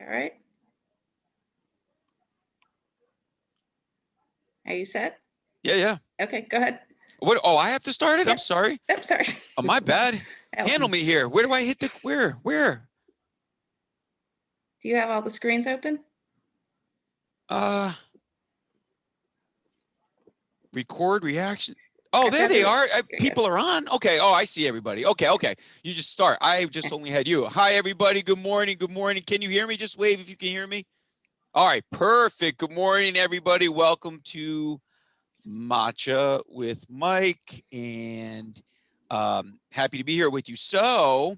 All right. Are you set? Yeah. Okay, go ahead. What? Oh, I have to start it? Yep. I'm sorry. Oh, sorry. Oh, my bad. Handle me here. Where do I hit the, where? Do you have all the screens open? Record reaction. Oh, there they are. People are on. Okay. Oh, I see everybody. Okay. You just start. I just only had you. Hi, everybody. Good morning. Can you hear me? Just wave if you can hear me. All right. Perfect. Good morning, everybody. Welcome to Matcha with Mike, and happy to be here with you. So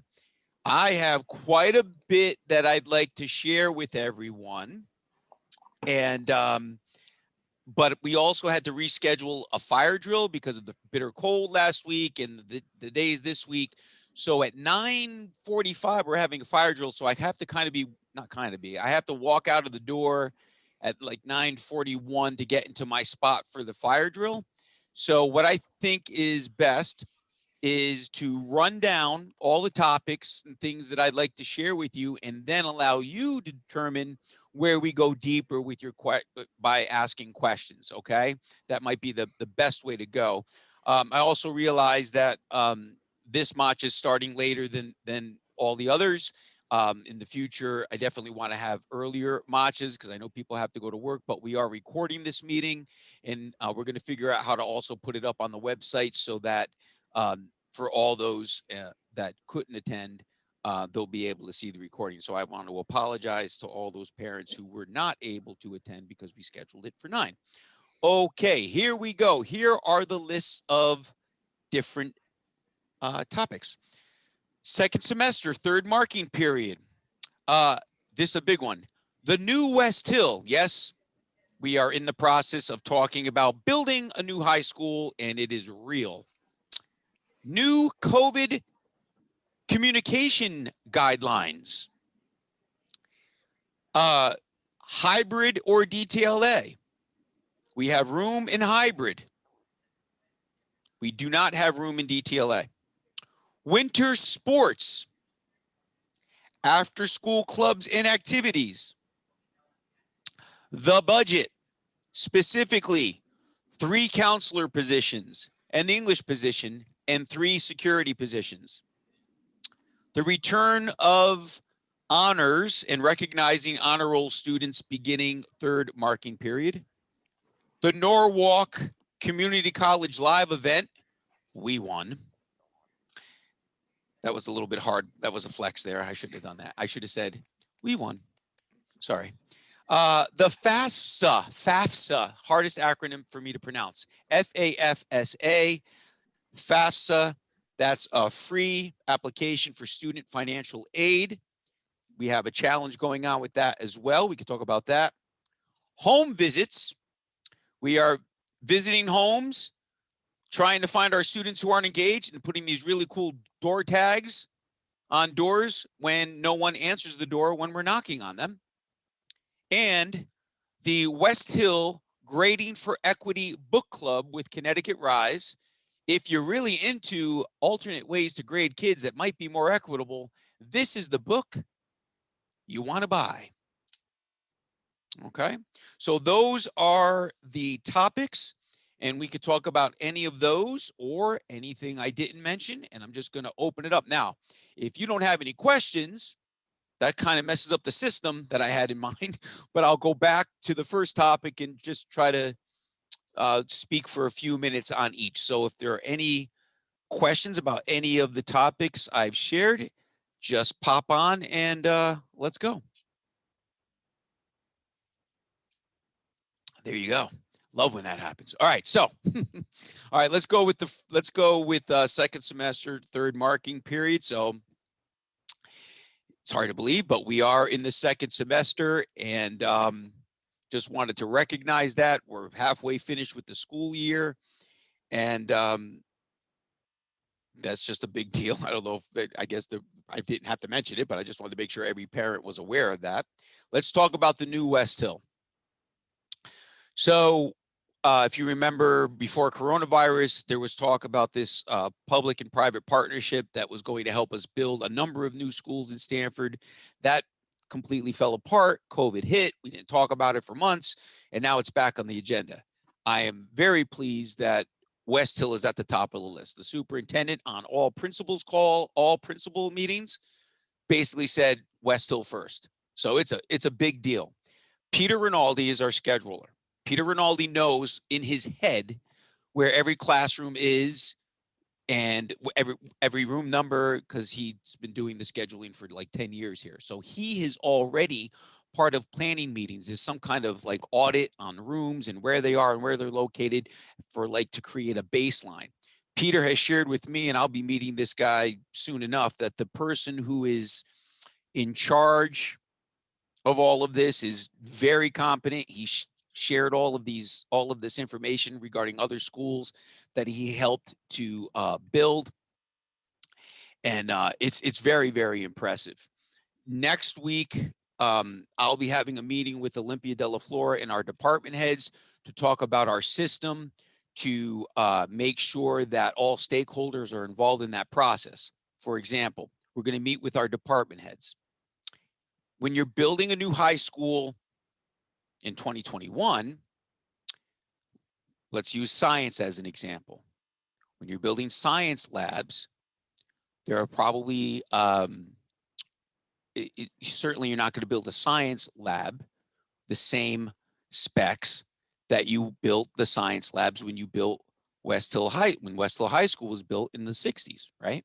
I have quite a bit that I'd like to share with everyone. And but we also had to reschedule a fire drill because of the bitter cold last week and the days this week. So at 9:45, we're having a fire drill. So I have to I have to walk out of the door at like 9:41 to get into my spot for the fire drill. So what I think is best is to run down all the topics and things that I'd like to share with you, and then allow you to determine where we go deeper with your by asking questions. Okay, that might be the best way to go. I also realize that this match is starting later than all the others. In the future, I definitely want to have earlier matches because I know people have to go to work, but we are recording this meeting, and we're going to figure out how to also put it up on the website so that for all those that couldn't attend, they'll be able to see the recording. So I want to apologize to all those parents who were not able to attend because we scheduled it for 9. Okay, here we go. Here are the lists of different topics. Second semester, third marking period. This is a big one. The new West Hill. Yes, we are in the process of talking about building a new high school, and it is real. New COVID communication guidelines. Hybrid or DTLA. We have room in hybrid. We do not have room in DTLA. Winter sports. After school clubs and activities. The budget. Specifically, 3 counselor positions, an English position, and 3 security positions. The return of honors and recognizing honor roll students beginning third marking period. The Norwalk Community College live event, we won. That was a little bit hard. That was a flex there. I shouldn't have done that. I should have said, we won. Sorry. The FAFSA, hardest acronym for me to pronounce. FAFSA, FAFSA, that's a free application for student financial aid. We have a challenge going on with that as well. We can talk about that. Home visits. We are visiting homes, trying to find our students who aren't engaged and putting these really cool door tags on doors when no one answers the door when we're knocking on them. And the West Hill Grading for Equity book club with Connecticut Rise. If you're really into alternate ways to grade kids that might be more equitable, this is the book you want to buy. Okay, so those are the topics, and we could talk about any of those or anything I didn't mention, and I'm just going to open it up. Now, if you don't have any questions, that kind of messes up the system that I had in mind, but I'll go back to the first topic and just try to speak for a few minutes on each. So if there are any questions about any of the topics I've shared, just pop on and let's go. There you go. Love when that happens. All right, so all right, let's go with second semester, third marking period. So it's hard to believe, but we are in the second semester, and just wanted to recognize that we're halfway finished with the school year, and that's just a big deal. I don't know if I didn't have to mention it, but I just wanted to make sure every parent was aware of that. Let's talk about the new West Hill. So if you remember, before coronavirus, there was talk about this public and private partnership that was going to help us build a number of new schools in Stanford. That completely fell apart. COVID hit. We didn't talk about it for months, and now it's back on the agenda. I am very pleased that West Hill is at the top of the list. The superintendent on all principals call, all principal meetings, basically said West Hill first. So it's a big deal. Peter Rinaldi is our scheduler. Peter Rinaldi knows in his head where every classroom is and every room number, because he's been doing the scheduling for like 10 years here. So he is already part of planning meetings. Is some kind of like audit on rooms and where they are and where they're located for like to create a baseline. Peter has shared with me, and I'll be meeting this guy soon enough, that the person who is in charge of all of this is very competent. He shared all of this information regarding other schools that he helped to build, and it's very, very impressive. Next week, I'll be having a meeting with Olympia de la Flora and our department heads to talk about our system, to make sure that all stakeholders are involved in that process. For example, we're going to meet with our department heads. When you're building a new high school in 2021, let's use science as an example. When you're building science labs, there are probably, certainly you're not going to build a science lab the same specs that you built the science labs when you built West Hill High, when West Hill High School was built in the 60s, right?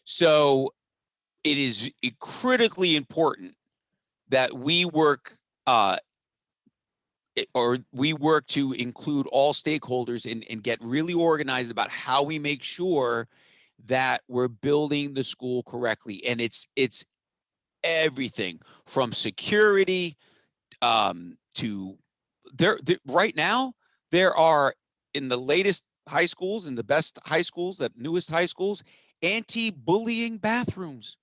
So it is critically important that we work to include all stakeholders and get really organized about how we make sure that we're building the school correctly. And it's everything from security to right now, there are, in the latest high schools, in the best high schools, the newest high schools, anti-bullying bathrooms.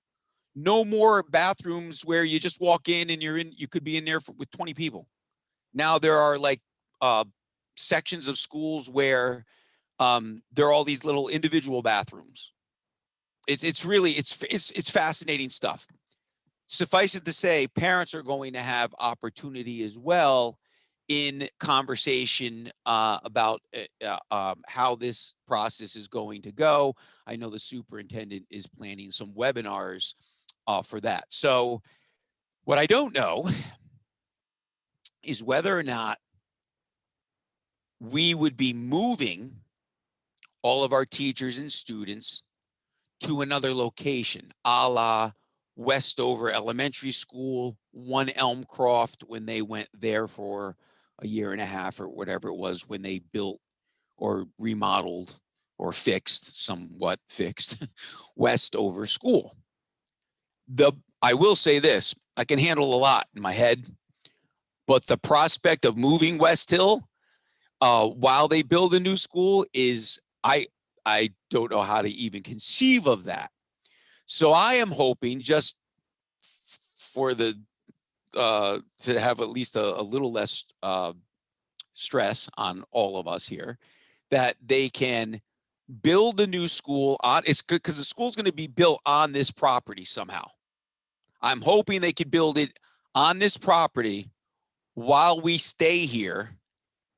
No more bathrooms where you just walk in and you could be in there with 20 people. Now there are like sections of schools where there are all these little individual bathrooms. It's fascinating stuff. Suffice it to say, parents are going to have opportunity as well in conversation about how this process is going to go. I know the superintendent is planning some webinars for that. So what I don't know is whether or not we would be moving all of our teachers and students to another location, a la Westover Elementary School, One Elmcroft, when they went there for a year and a half or whatever it was, when they built or remodeled or somewhat fixed Westover School. I will say this, I can handle a lot in my head, but the prospect of moving West Hill while they build a new school is, I don't know how to even conceive of that. So I am hoping, just for to have at least a little less stress on all of us here, that they can build a new school on, it's good because the school's going to be built on this property somehow. I'm hoping they could build it on this property while we stay here.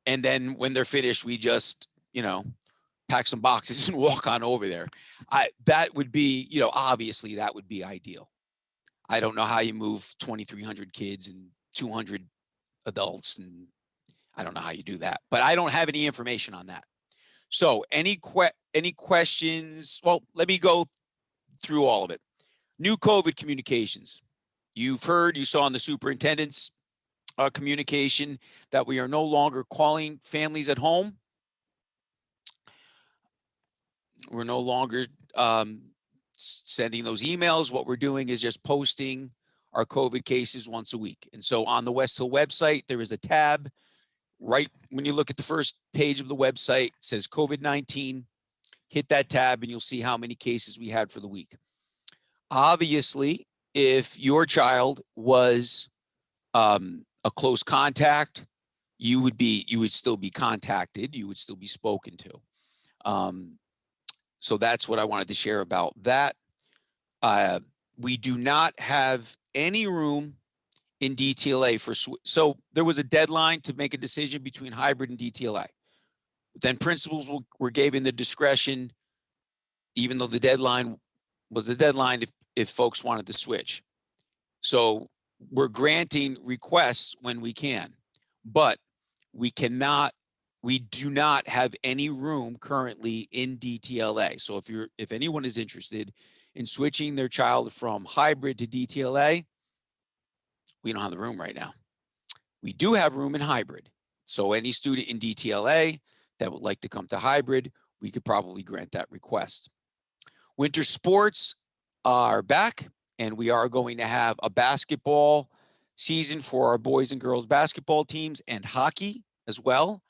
And then when they're finished, we just, pack some boxes and walk on over there. That would be, obviously that would be ideal. I don't know how you move 2,300 kids and 200 adults, and I don't know how you do that, but I don't have any information on that. So any questions? Well, let me go through all of it. New COVID communications. You saw in the superintendent's communication that we are no longer calling families at home. We're no longer sending those emails. What we're doing is just posting our COVID cases once a week. And so on the West Hill website, there is a tab right when you look at the first page of the website, it says COVID-19. Hit that tab and you'll see how many cases we had for the week. Obviously, if your child was a close contact, you would still be contacted. You would still be spoken to. So that's what I wanted to share about that. We do not have any room in DTLA so there was a deadline to make a decision between hybrid and DTLA. Then principals were given the discretion, even though the deadline was the deadline, if folks wanted to switch. So we're granting requests when we can, but we do not have any room currently in DTLA. So if anyone is interested in switching their child from hybrid to DTLA, we don't have the room right now. We do have room in hybrid. So any student in DTLA that would like to come to hybrid, we could probably grant that request. Winter sports are back, and we are going to have a basketball season for our boys and girls basketball teams and hockey as well.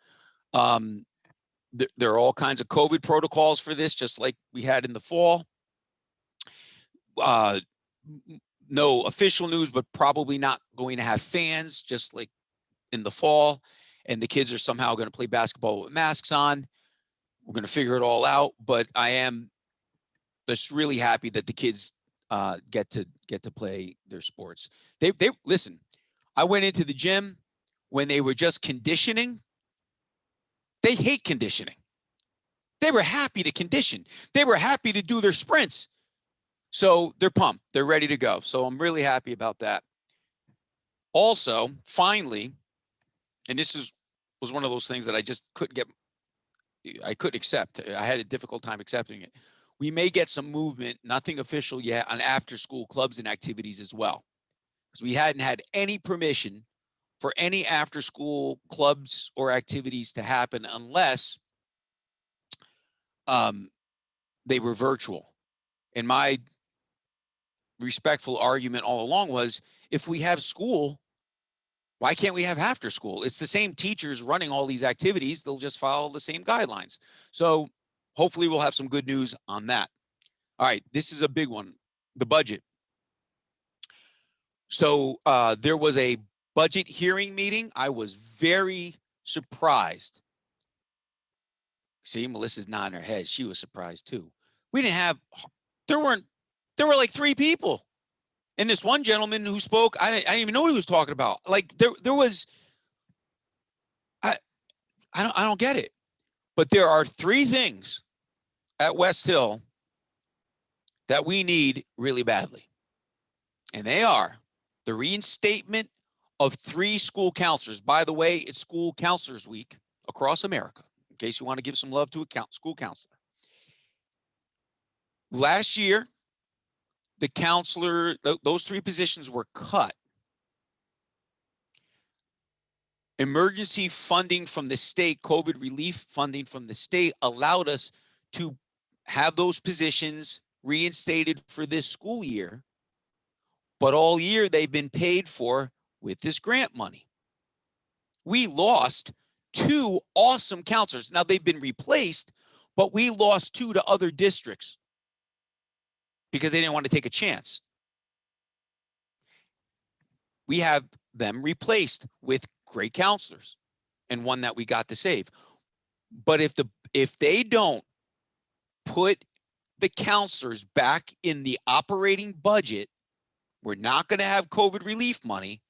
There are all kinds of COVID protocols for this, just like we had in the fall. No official news, but probably not going to have fans, just like in the fall. And the kids are somehow going to play basketball with masks on. We're going to figure it all out, but I am just really happy that the kids get to play their sports. They listen. I went into the gym when they were just conditioning. They hate conditioning. They were happy to condition. They were happy to do their sprints. So they're pumped. They're ready to go. So I'm really happy about that. Also, finally, and this was one of those things that I just couldn't accept. I had a difficult time accepting it. We may get some movement, nothing official yet, on after-school clubs and activities as well, because we hadn't had any permission for any after-school clubs or activities to happen unless they were virtual. And my respectful argument all along was, if we have school, why can't we have after school? It's the same teachers running all these activities. They'll just follow the same guidelines. So hopefully we'll have some good news on that. All right, this is a big one, the budget. So there was a budget hearing meeting. I was very surprised. See, Melissa's nodding her head. She was surprised too. There were like 3 people. And this one gentleman who spoke, I didn't even know what he was talking about. Like there was, I don't get it. But there are 3 things at West Hill that we need really badly. And they are the reinstatement of 3 school counselors. By the way, it's School Counselors Week across America, in case you want to give some love to a school counselor. Last year, the counselor, those 3 positions were cut. Emergency funding from the state, COVID relief funding from the state, allowed us to have those positions reinstated for this school year. But all year they've been paid for with this grant money. We lost 2 awesome counselors. Now they've been replaced, but we lost 2 to other districts because they didn't want to take a chance. We have them replaced with great counselors and one that we got to save. But if they don't put the counselors back in the operating budget, we're not going to have COVID relief money,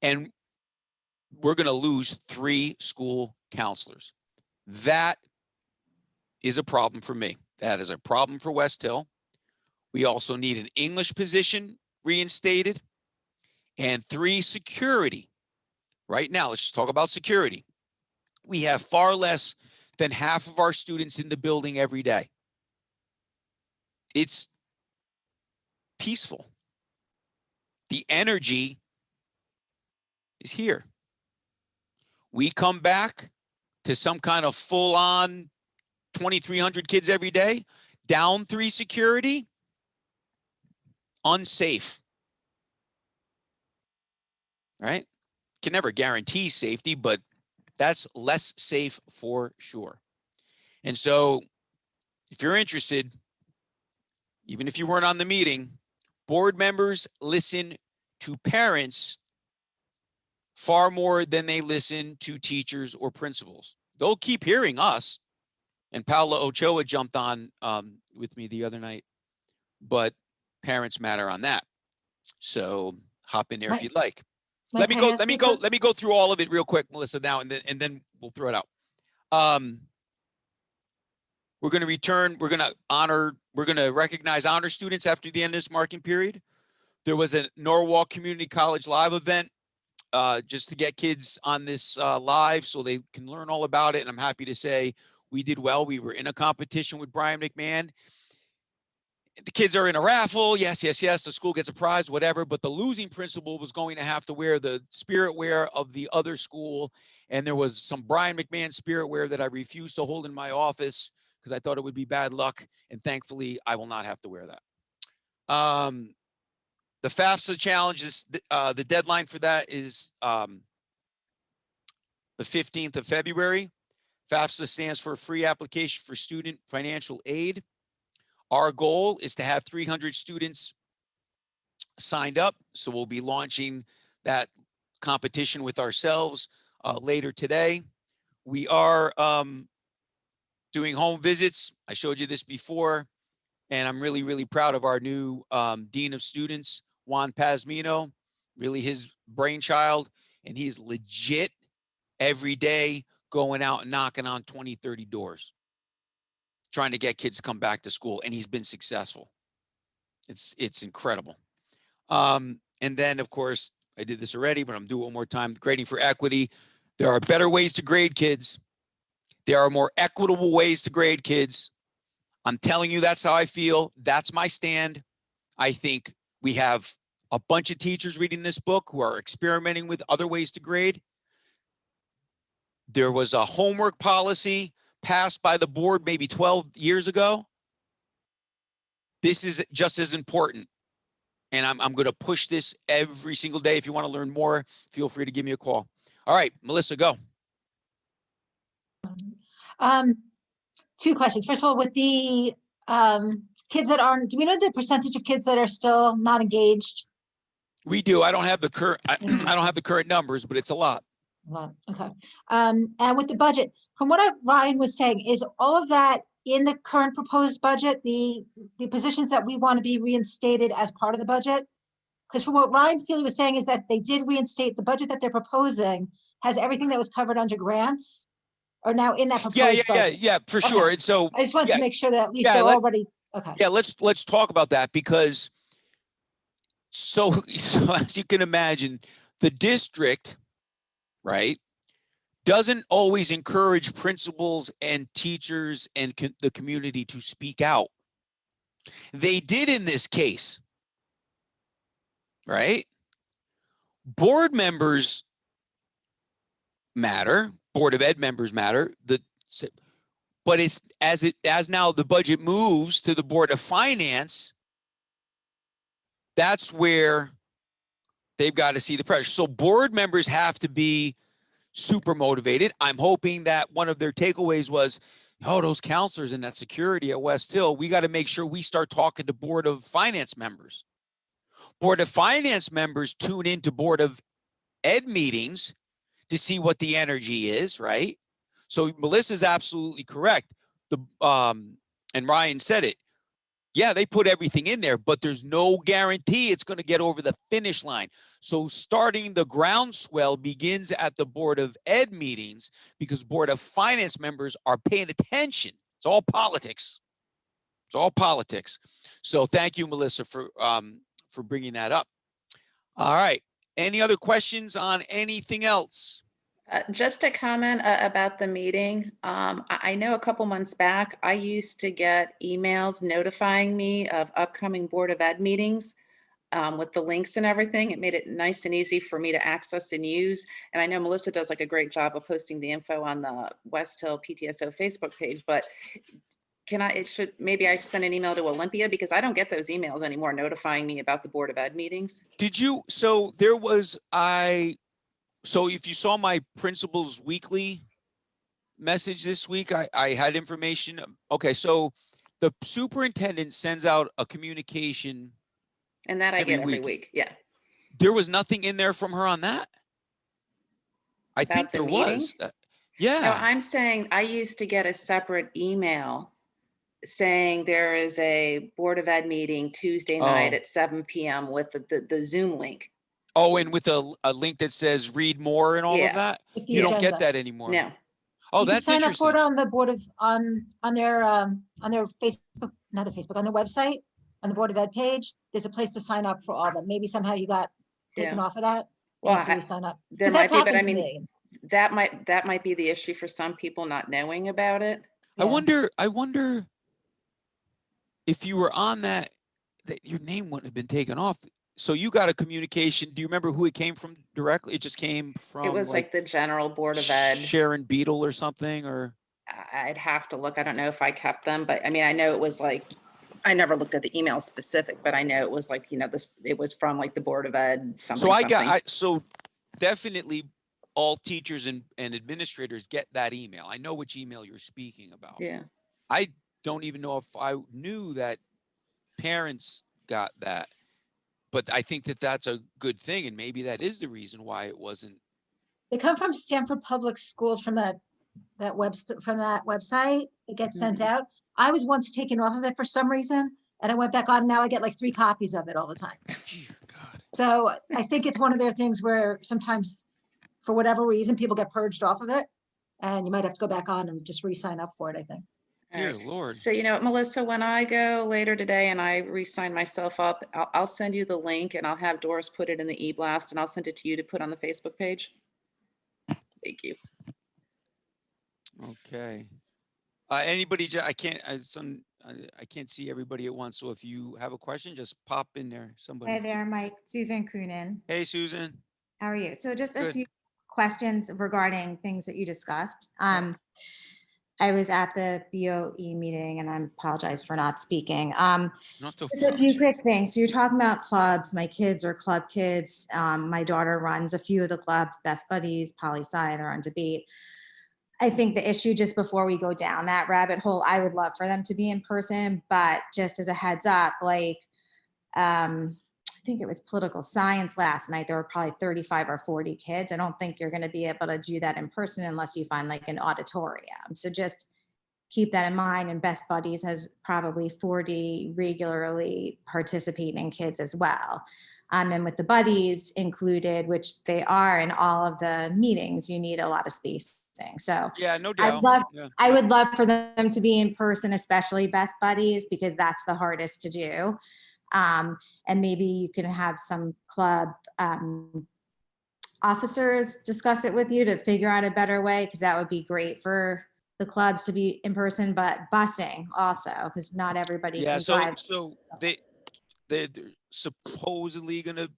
and we're going to lose 3 school counselors. That is a problem for me. That is a problem for West Hill. We also need an English position reinstated and 3 security. Right now, let's just talk about security. We have far less than half of our students in the building every day. It's peaceful. The energy is here. We come back to some kind of full-on 2,300 kids every day, down 3 security, unsafe. Right? Can never guarantee safety, but that's less safe for sure. And so if you're interested, even if you weren't on the meeting, board members listen to parents far more than they listen to teachers or principals. They'll keep hearing us. And Paula Ochoa jumped on with me the other night, but parents matter on that. So hop in there if you'd like. Let me go through all of it real quick, Melissa, now, and then we'll throw it out. We're going to return. We're going to recognize honor students after the end of this marking period. There was a Norwalk Community College live event just to get kids on this live so they can learn all about it. And I'm happy to say we did well. We were in a competition with Brian McMahon. The kids are in a raffle. Yes. The school gets a prize, whatever. But the losing principal was going to have to wear the spirit wear of the other school. And there was some Brian McMahon spirit wear that I refused to hold in my office because I thought it would be bad luck. And thankfully, I will not have to wear that. The FAFSA challenge is the deadline for that is the 15th of February. FAFSA stands for Free Application for Student Financial Aid. Our goal is to have 300 students signed up. So we'll be launching that competition with ourselves later today. We are doing home visits. I showed you this before, and I'm really, really proud of our new Dean of Students, Juan Pazmino, really his brainchild, and he's legit every day going out and knocking on 20, 30 doors, trying to get kids to come back to school, and he's been successful. It's incredible. And then, of course, I did this already, but I'm doing it one more time. Grading for equity. There are better ways to grade kids. There are more equitable ways to grade kids. I'm telling you, that's how I feel. That's my stand. I think we have a bunch of teachers reading this book who are experimenting with other ways to grade. There was a homework policy passed by the board maybe 12 years ago. This is just as important. And I'm going to push this every single day. If you want to learn more, feel free to give me a call. All right, Melissa, go. Two questions. First of all, with the kids that aren't, do we know the percentage of kids that are still not engaged? We do. I don't have the current. I don't have the current numbers, but it's a lot. Okay. And with the budget, from what Ryan was saying, is all of that in the current proposed budget, the positions that we want to be reinstated as part of the budget? Because from what Ryan Feely was saying is that they did reinstate the budget that they're proposing has everything that was covered under grants or now in that proposed budget. Yeah, for sure. And so I just wanted to make sure that at least they're already okay. Yeah, let's talk about that because so as you can imagine, the district, right, doesn't always encourage principals and teachers and the community to speak out. They did in this case, right? Board members matter. Board of Ed members matter. But it's as now the budget moves to the Board of Finance, that's where they've got to see the pressure. So board members have to be super motivated. I'm hoping that one of their takeaways was, oh, those counselors and that security at West Hill, we got to make sure we start talking to Board of Finance members. Board of Finance members tune into Board of Ed meetings to see what the energy is, right? So Melissa's absolutely correct. And Ryan said it. Yeah, they put everything in there, but there's no guarantee it's going to get over the finish line. So starting the groundswell begins at the Board of Ed meetings because Board of Finance members are paying attention. It's all politics. It's all politics. So thank you, Melissa, for bringing that up. All right. Any other questions on anything else? Just a comment about the meeting. I know a couple months back, I used to get emails notifying me of upcoming Board of Ed meetings with the links and everything. It made it nice and easy for me to access and use. And I know Melissa does like a great job of posting the info on the West Hill PTSO Facebook page, but maybe I send an email to Olympia because I don't get those emails anymore notifying me about the Board of Ed meetings. Did you? So if you saw my principal's weekly message this week, I had information. Okay, so the superintendent sends out a communication. And that I get every week. Yeah. There was nothing in there from her on that? I think there was. Yeah. No, I'm saying I used to get a separate email saying there is a Board of Ed meeting Tuesday night at 7 p.m. with the Zoom link. Oh, and with a link that says read more and all of Yeah. that? With the You don't get agenda. that anymore. No. Oh, You can that's sign up for interesting. it on the board of, on their Facebook, not their Facebook, on their website, on the Board of Ed page. There's a place to sign up for all of them. Maybe somehow you got taken Yeah. off of that. You Well, have to re-sign up. there Because that's might be, but I happened to mean, me. that might be the issue for some people not knowing about it. I Yeah. wonder if you were on that your name wouldn't have been taken off. So you got a communication. Do you remember who it came from directly? It just came It from was like like the general Board of Ed. Sharon Beetle or something, or I'd have to look. I don't know if I kept them, but I mean, I know it was like, I never looked at the email specific, but I know it was like, it was from like the Board of Ed, so something. so definitely all teachers and administrators get that email. I know which email you're speaking about. Yeah. I don't even know if I knew that parents got that, but I think that that's a good thing. And maybe that is the reason why it wasn't. They come from Stanford Public Schools from that website. It gets sent Mhm. out. I was once taken off of it for some reason, and I went back on. Now I get like 3 copies of it all the time. Dear God. So I think it's one of their things where sometimes, for whatever reason, people get purged off of it, and you might have to go back on and just re-sign up for it, I think. All Dear right. Lord. So you know what, Melissa, when I go later today and I re-sign myself up, I'll send you the link and I'll have Doris put it in the e-blast and I'll send it to you to put on the Facebook page. Thank you. Okay. Anybody, I can't, I can't see everybody at once. So if you have a question, just pop in there. Hi Somebody. there, Mike. Susan Coonan. Hey, Susan. How are you? So just a Good. few questions regarding things that you discussed. I was at the BOE meeting and I apologize for not speaking. Not to Just a few apologize. quick things. So you're talking about clubs. My kids are club kids. My daughter runs a few of the clubs, Best Buddies, Poli Sci, they're on debate. I think the issue, just before we go down that rabbit hole, I would love for them to be in person, but just as a heads up, like, I think it was political science last night. There were probably 35 or 40 kids. I don't think you're going to be able to do that in person unless you find like an auditorium. So just keep that in mind. And Best Buddies has probably 40 regularly participating kids as well. And with the buddies included, which they are in all of the meetings, you need a lot of spacing. So Yeah, no doubt. Yeah. I would love for them to be in person, especially Best Buddies, because that's the hardest to do. And maybe you can have some club officers discuss it with you to figure out a better way, because that would be great for the clubs to be in person, but busing also, because not everybody Yeah. can So, drive. they're supposedly gonna,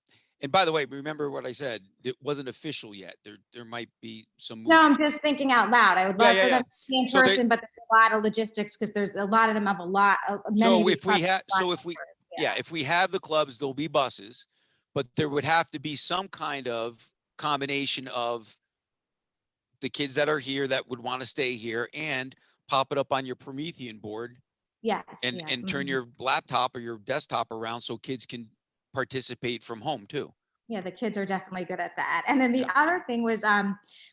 and by the way, remember what I said, it wasn't official yet. There might be some No, I'm movement. just thinking out loud. I would Yeah, love yeah, for yeah. them to be in So they- person, but there's a lot of logistics because there's a lot of them have a lot. Many So of these if we clubs have, have so if we, yeah, if we have the clubs, there'll be buses, but there would have to be some kind of combination of the kids that are here that would want to stay here and pop it up on your Promethean board Yes. and yeah, turn mhm. your laptop or your desktop around so kids can participate from home too. Yeah, the kids are definitely good at that. And then the Yeah. other thing was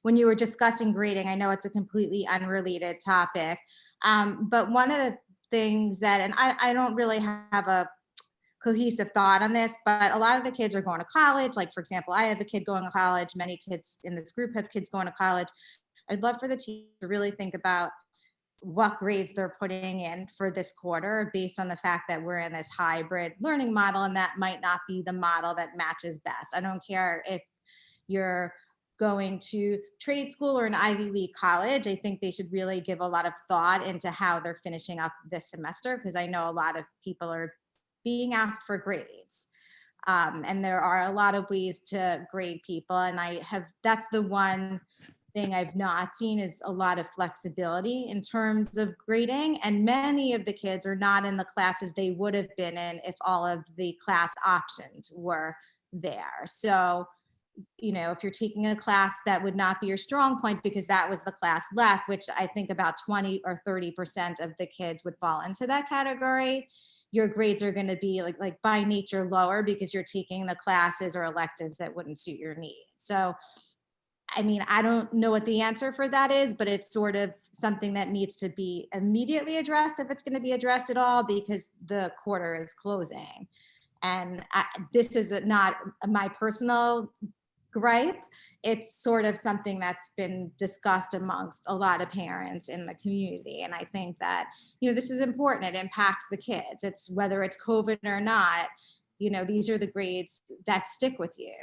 when you were discussing grading, I know it's a completely unrelated topic, but one of the things that, and I don't really have a cohesive thought on this, but a lot of the kids are going to college. Like, for example, I have a kid going to college. Many kids in this group have kids going to college. I'd love for the team to really think about what grades they're putting in for this quarter based on the fact that we're in this hybrid learning model, and that might not be the model that matches best. I don't care if you're going to trade school or an Ivy League college. I think they should really give a lot of thought into how they're finishing up this semester, because I know a lot of people are being asked for grades. And there are a lot of ways to grade people. And that's the one thing I've not seen is a lot of flexibility in terms of grading. And many of the kids are not in the classes they would have been in if all of the class options were there. So, you know, if you're taking a class that would not be your strong point because that was the class left, which I think about 20 or 30% of the kids would fall into that category, your grades are going to be like by nature lower because you're taking the classes or electives that wouldn't suit your needs. So, I mean, I don't know what the answer for that is, but it's sort of something that needs to be immediately addressed if it's going to be addressed at all, because the quarter is closing. And this is not my personal gripe. It's sort of something that's been discussed amongst a lot of parents in the community. And I think that, this is important. It impacts the kids. It's whether it's COVID or not, these are the grades that stick with you.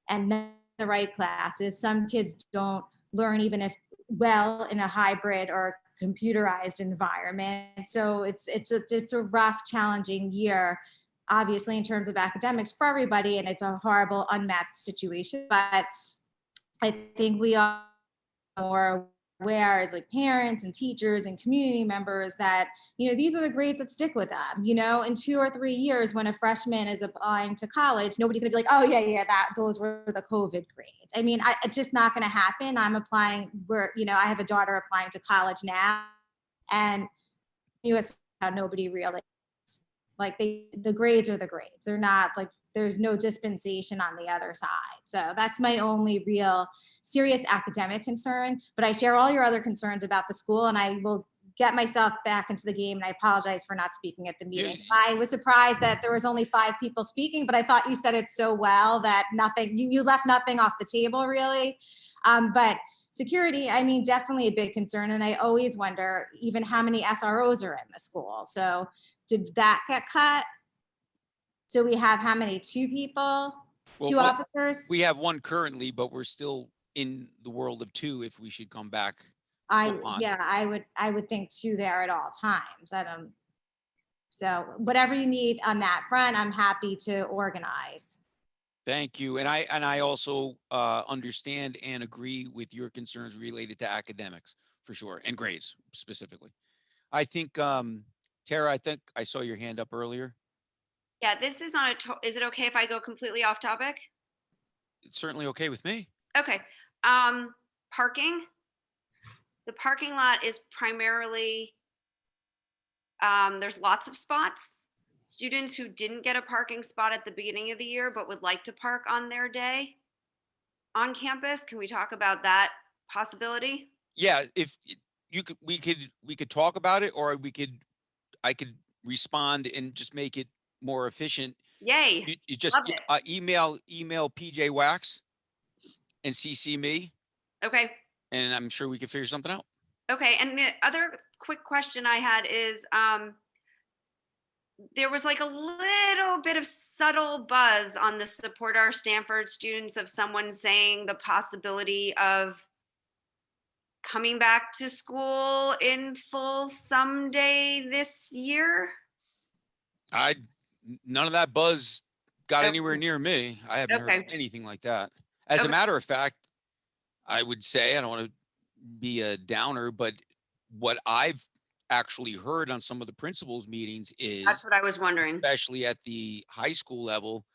And then the right classes. Some kids don't learn even if well in a hybrid or computerized environment. So it's a rough, challenging year, obviously in terms of academics for everybody, and it's a horrible unmatched situation. But I think we are more aware as like parents and teachers and community members that, these are the grades that stick with them. In 2 or 3 years, when a freshman is applying to college, nobody's gonna be like, oh yeah, those were the COVID grades. I mean, it's just not gonna happen. I'm applying I have a daughter applying to college now, and US, nobody really, like the grades are the grades. They're not like, there's no dispensation on the other side. So that's my only real serious academic concern. But I share all your other concerns about the school, and I will get myself back into the game. And I apologize for not speaking at the meeting. I was surprised that there was only 5 people speaking, but I thought you said it so well that you left nothing off the table really. But security, I mean, definitely a big concern. And I always wonder even how many SROs are in the school. So did that get cut? So we have how many? 2 people, Well, 2 officers? We have 1 currently, but we're still in the world of 2 if we should come back. I would think 2 there at all times. So whatever you need on that front, I'm happy to organize. Thank you. And I also understand and agree with your concerns related to academics for sure, and grades specifically. I think, Tara, I think I saw your hand up earlier. Yeah, this is not is it okay if I go completely off topic? It's certainly okay with me. Okay. Parking. The parking lot is primarily, there's lots of spots. Students who didn't get a parking spot at the beginning of the year but would like to park on their day on campus. Can we talk about that possibility? Yeah, if you could, we could talk about it, or I could respond and just make it more efficient. Yay. You just email PJ Wax and CC me. Okay. And I'm sure we can figure something out. Okay. And the other quick question I had is, there was like a little bit of subtle buzz on the Support Our Stanford Students of someone saying the possibility of coming back to school in full someday this year. None of that buzz got anywhere near me. I haven't heard anything like that. As a matter of fact, I would say, I don't want to be a downer, but what I've actually heard on some of the principals meetings is, that's what I was wondering, especially at the high school level,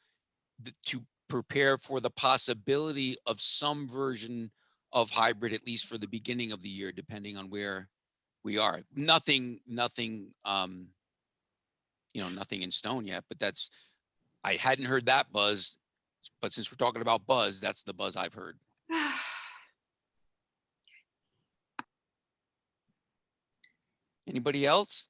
to prepare for the possibility of some version of hybrid, at least for the beginning of the year, depending on where we are. Nothing, nothing in stone yet, but I hadn't heard that buzz, but since we're talking about buzz, that's the buzz I've heard. Anybody else?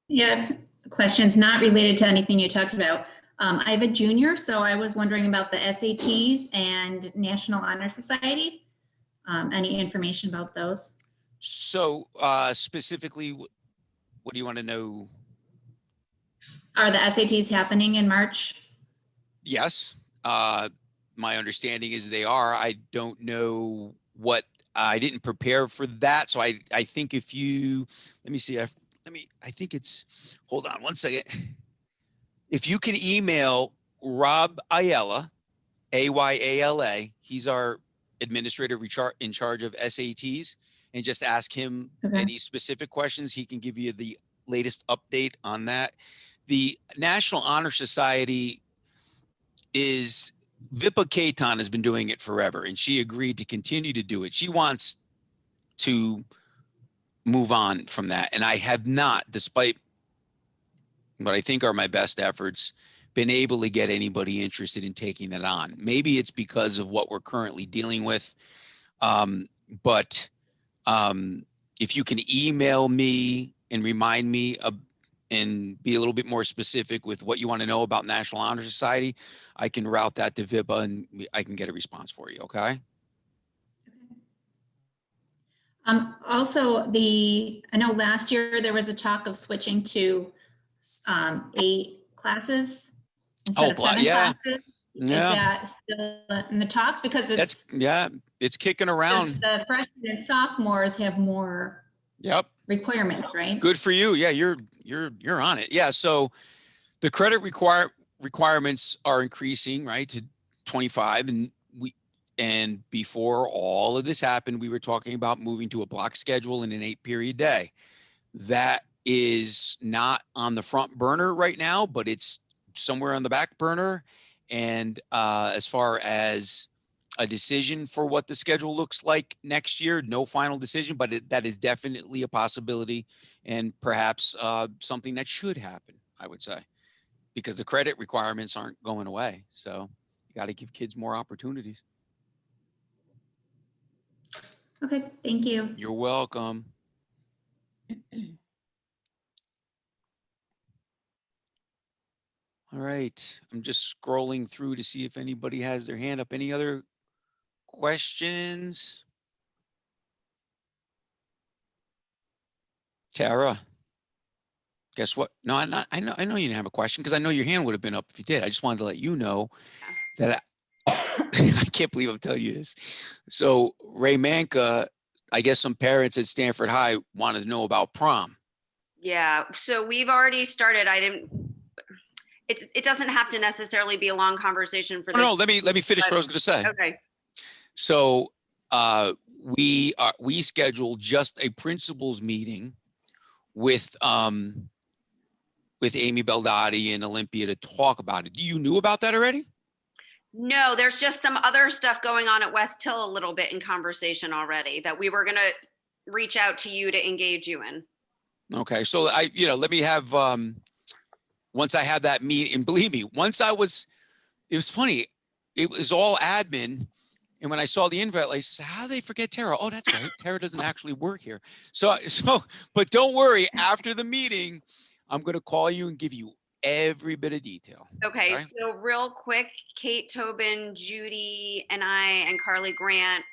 Yeah, I have questions not related to anything you talked about. I have a junior, so I was wondering about the SATs and National Honor Society. Any information about those? So specifically, what do you want to know? Are the SATs happening in March? Yes. My understanding is they are. I don't know what, I didn't prepare for that. So I think if you, let me see, I think it's, hold on one second. If you can email Rob Ayala, Ayala, he's our administrator in charge of SATs, and just ask him any specific questions. He can give you the latest update on that. The National Honor Society is, Vippa Ketan has been doing it forever, and she agreed to continue to do it. She wants to move on from that. And I have not, despite what I think are my best efforts, been able to get anybody interested in taking that on. Maybe it's because of what we're currently dealing with. But if you can email me and remind me of, and be a little bit more specific with what you want to know about National Honor Society, I can route that to VIPA and I can get a response for you. Okay. Also, I know last year there was a talk of switching to 8 classes instead of 7 yeah. classes. Yeah. Is that still in the talks? Because It's kicking around. the freshmen and sophomores have more requirements, right? Good for you. Yeah, you're on it. Yeah. So the credit requirements are increasing, right, to 25, and before all of this happened, we were talking about moving to a block schedule and an 8-period day. That is not on the front burner right now, but it's somewhere on the back burner. And as far as a decision for what the schedule looks like next year, no final decision, but that is definitely a possibility and perhaps something that should happen, I would say, because the credit requirements aren't going away. So you got to give kids more opportunities. Okay, thank you. You're welcome. All right, I'm just scrolling through to see if anybody has their hand up. Any other questions? Tara, guess what? No, I know you didn't have a question because I know your hand would have been up if you did. I just wanted to let you know that I can't believe I'm telling you this. So Ray Manka, I guess some parents at Stanford High wanted to know about prom. Yeah, so we've already started. It doesn't have to necessarily be a long conversation for this. No, let me finish what I was going to say. Okay. So we scheduled just a principals meeting with Amy Beldotti and Olympia to talk about it. You knew about that already? No, there's just some other stuff going on at West Hill a little bit in conversation already that we were going to reach out to you to engage you in. Okay. So let me have, once I had that meeting, and believe me, it was funny. It was all admin. And when I saw the invite, I said, how do they forget Tara? Oh, that's right. Tara doesn't actually work here. So, but don't worry, after the meeting, I'm going to call you and give you every bit of detail. Okay. So real quick, Kate Tobin, Judy, and I, and Carly Grant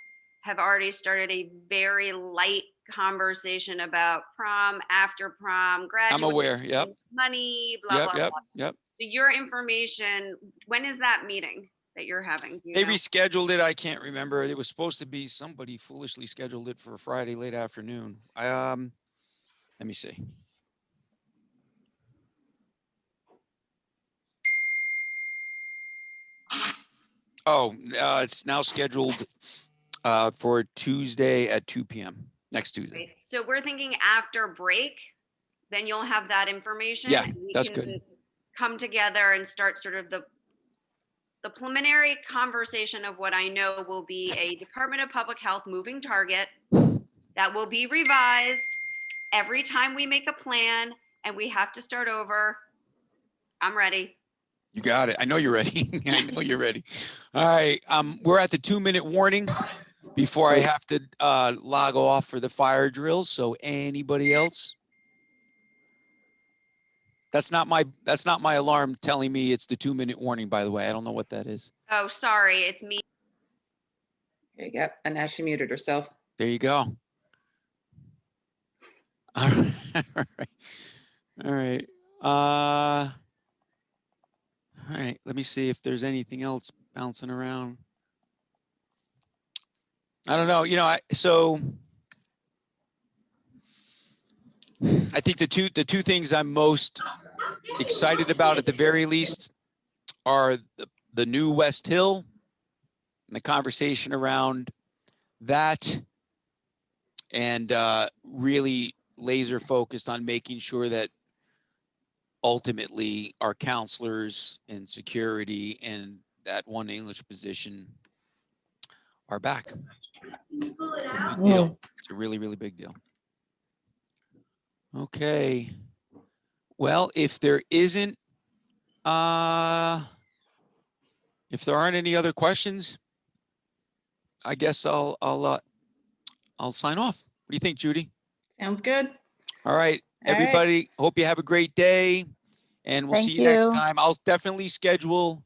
have already started a very light conversation about prom, after prom, graduation. I'm aware. Yep. Money, blah, blah, blah. Yep. So your information, when is that meeting that you're having? They rescheduled it. I can't remember. It was supposed to be, somebody foolishly scheduled it for Friday late afternoon. Let me see. Oh, it's now scheduled for Tuesday at 2 p.m. next Tuesday. Right. So we're thinking after break, then you'll have that information. Yeah, and we that's can good. Come together and start sort of the preliminary conversation of what I know will be a Department of Public Health moving target that will be revised every time we make a plan and we have to start over. I'm ready. You got it. I know you're ready. I know you're ready. All right. We're at the 2-minute warning before I have to log off for the fire drill. So anybody else? That's not my alarm telling me it's the 2-minute warning, by the way. I don't know what that is. Oh, sorry. It's me. There you go. And now she muted herself. There you go. All right. All right. All right. Let me see if there's anything else bouncing around. I don't know. So I think the two things I'm most excited about at the very least are the new West Hill and the conversation around that, and really laser focused on making sure that ultimately our counselors and security and that one English position are back. It's a big deal. It's a really, really big deal. Okay. Well, if there aren't any other questions, I guess I'll sign off. What do you think, Judy? Sounds good. All right. All right. Everybody, hope you have a great day, and we'll see Thank you next you. time. I'll definitely schedule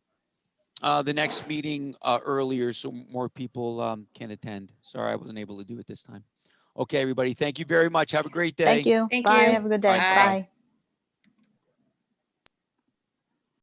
the next meeting earlier so more people can attend. Sorry, I wasn't able to do it this time. Okay, everybody, thank you very much. Have a great day. Thank you. Thank Bye. you. Have a good day. All right, Bye. Bye.